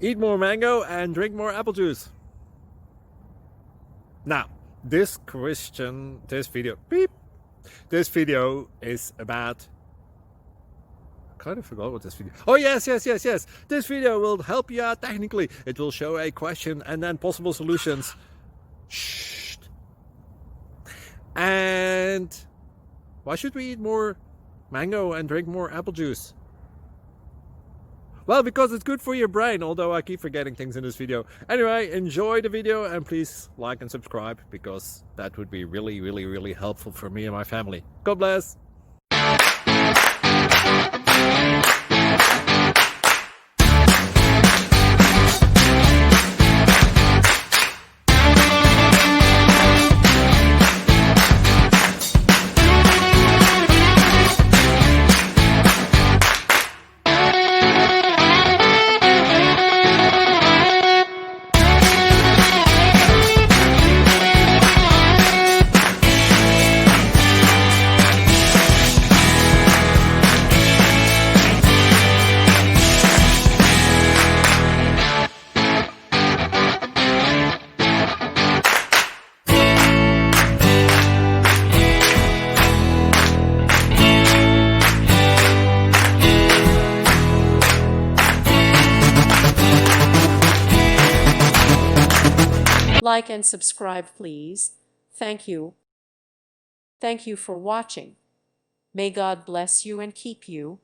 Eat more mango and drink more apple juice. Now, this video is about... I kind of forgot what this video... Oh, yes. This video will help you out technically. It will show a question and then possible solutions. Shh. And why should we eat more mango and drink more apple juice? Well, because it's good for your brain, although I keep forgetting things in this video. Anyway, enjoy the video and please like and subscribe, because that would be really helpful for me and my family. God bless! Like and subscribe, please. Thank you. Thank you for watching. May God bless you and keep you.